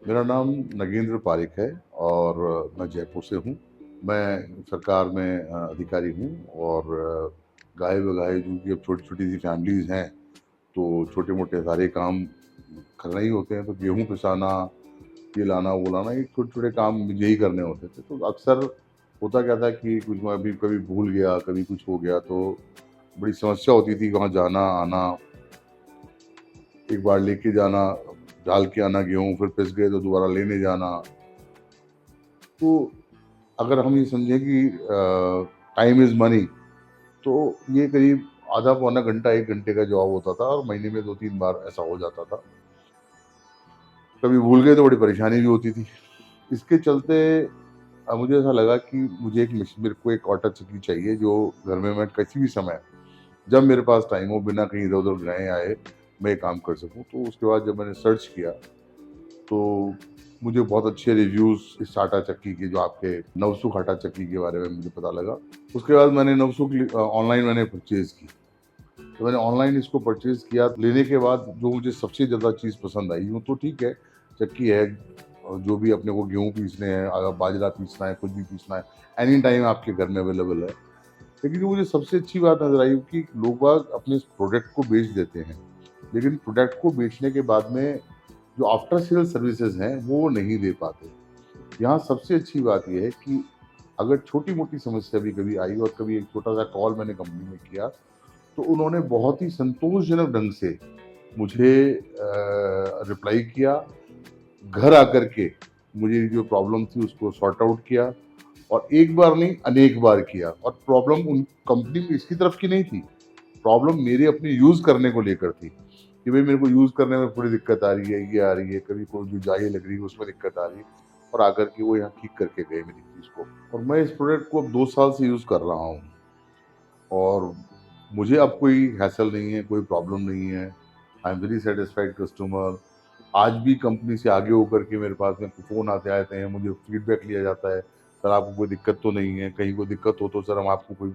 मेरा नाम नगेंद्र पारिक है और मैं जयपुर से हूँ। मैं सरकार में अधिकारी हूँ और गाहे-बगाहे जो कि अब छोटी-छोटी सी फैमिलीज़ हैं, तो छोटे-मोटे सारे काम करना ही होते हैं। तो गेहूँ पिसाना, ये लाना, वो लाना, ये छोटे-छोटे काम मुझे ही करने होते थे। तो अक्सर होता क्या था कि कुछ मैं अभी कभी भूल गया, कभी कुछ हो गया, तो बड़ी समस्या होती थी वहाँ जाना, आना, एक बार लेके जाना, डाल के आना गेहूँ, फिर पिस गए तो दोबारा लेने जाना। तो अगर हम ये समझें कि टाइम इज़ मनी, तो ये करीब आधा पौना घंटा 1 घंटे का जॉब होता था और महीने में 2-3 बार ऐसा हो जाता था। कभी भूल गए तो बड़ी परेशानी भी होती थी। इसके चलते मुझे ऐसा लगा कि मुझे एक मेरे को एक आटा चक्की चाहिए जो घर में मैं किसी भी समय, जब मेरे पास टाइम हो, बिना कहीं इधर-उधर गए आए, मैं ये काम कर सकूँ। तो उसके बाद जब मैंने सर्च किया, तो मुझे बहुत अच्छे रिव्यूज़ इस आटा चक्की के, जो आपके नवसुख आटा चक्की के बारे में मुझे पता लगा। उसके बाद मैंने ऑनलाइन मैंने परचेज़ की। तो मैंने ऑनलाइन इसको परचेज़ किया, लेने के बाद जो मुझे सबसे ज़्यादा चीज़ पसंद आई, यूँ तो ठीक है, चक्की है, जो भी अपने को गेहूँ पीसने हैं, बाजरा पीसना है, कुछ भी पीसना है, एनी टाइम आपके घर में अवेलेबल है। लेकिन जो मुझे सबसे अच्छी बात नज़र आई कि लोग बाग अपने इस प्रोडक्ट को बेच देते हैं, लेकिन प्रोडक्ट को बेचने के बाद में जो आफ्टर सेल सर्विसेज़ हैं, वो नहीं दे पाते। यहाँ सबसे अच्छी बात ये है कि अगर छोटी-मोटी समस्या भी कभी आई और कभी एक छोटा-सा कॉल मैंने कंपनी में किया, तो उन्होंने बहुत ही संतोषजनक ढंग से मुझे रिप्लाई किया, घर आकर के मुझे जो प्रॉब्लम थी उसको सॉर्ट आउट किया और एक बार नहीं अनेक बार किया। और प्रॉब्लम उन कंपनी में इसकी तरफ की नहीं थी, प्रॉब्लम मेरे अपने यूज़ करने को लेकर थी कि भई मेरे को यूज़ करने में थोड़ी दिक्कत आ रही है, ये आ रही है, कभी कोई जो जाली लग रही है उसमें दिक्कत आ रही है, और आकर के वो यहाँ ठीक करके गए मेरी चीज़ को। और मैं इस प्रोडक्ट को अब 2 साल से यूज़ कर रहा हूँ और मुझे अब कोई हैसल नहीं है, कोई प्रॉब्लम नहीं है। I am very satisfied customer. आज भी कंपनी से आगे होकर के मेरे पास में फ़ोन आते आते हैं, मुझे फीडबैक लिया जाता है, सर आपको कोई दिक्कत तो नहीं है? कहीं कोई दिक्कत हो तो सर हम आपको कोई,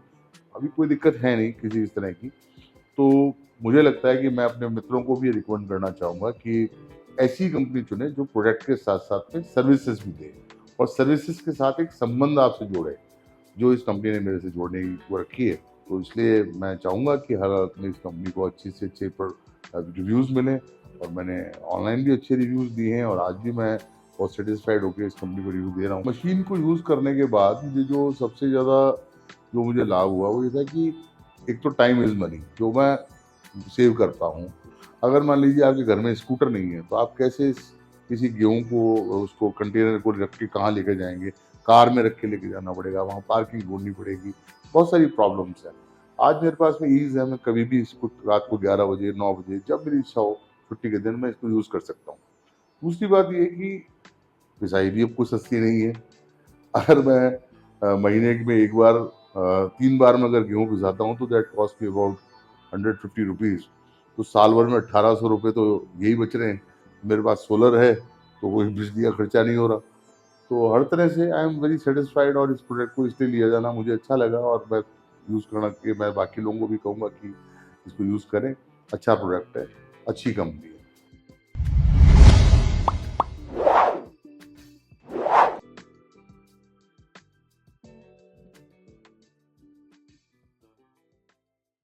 अभी कोई दिक्कत है नहीं किसी इस तरह की। तो मुझे लगता है कि मैं अपने मित्रों को भी रिकमेंड करना चाहूँगा कि ऐसी कंपनी चुनें जो प्रोडक्ट के साथ-साथ में सर्विसेज़ भी दे और सर्विसेज़ के साथ एक संबंध आपसे जोड़े, जो इस कंपनी ने मेरे से जोड़ने की वो रखी है। तो इसलिए मैं चाहूँगा कि हर आदमी इस कंपनी को अच्छे से अच्छे रिव्यूज़ मिलें, और मैंने ऑनलाइन भी अच्छे रिव्यूज़ दिए हैं और आज भी मैं बहुत सैटिस्फाइड होके इस कंपनी को रिव्यू दे रहा हूँ। मशीन को यूज़ करने के बाद मुझे जो सबसे ज़्यादा जो मुझे लाभ हुआ वो ये था कि एक तो टाइम इज़ मनी, जो मैं सेव करता हूँ। अगर मान लीजिए आपके घर में स्कूटर नहीं है, तो आप कैसे किसी गेहूँ को, उसको कंटेनर को रख के कहाँ लेके जाएँगे? कार में रख के लेके जाना पड़ेगा, वहाँ पार्किंग ढूँढनी पड़ेगी, बहुत सारी प्रॉब्लम्स हैं। आज मेरे पास में ईज़ है, मैं कभी भी इसको रात को 11 बजे, 9 बजे जब मेरी इच्छा हो, छुट्टी के दिन मैं इसको यूज़ कर सकता हूँ। दूसरी बात ये है कि पिसाई भी अब कोई सस्ती नहीं है। अगर मैं महीने में 1 बार 3 बार में अगर गेहूँ पिसाता हूँ तो दैट कॉस्ट मी अबाउट ₹150। तो साल भर में ₹1800 तो यही बच रहे हैं। मेरे पास सोलर है, तो कोई बिजली का खर्चा नहीं हो रहा। तो हर तरह से आई एम वेरी सैटिस्फाइड और इस प्रोडक्ट को इसलिए लिया जाना मुझे अच्छा लगा और मैं यूज़ करना कि मैं बाकी लोगों को भी कहूँगा कि इसको यूज़ करें। अच्छा प्रोडक्ट है, अच्छी कंपनी है।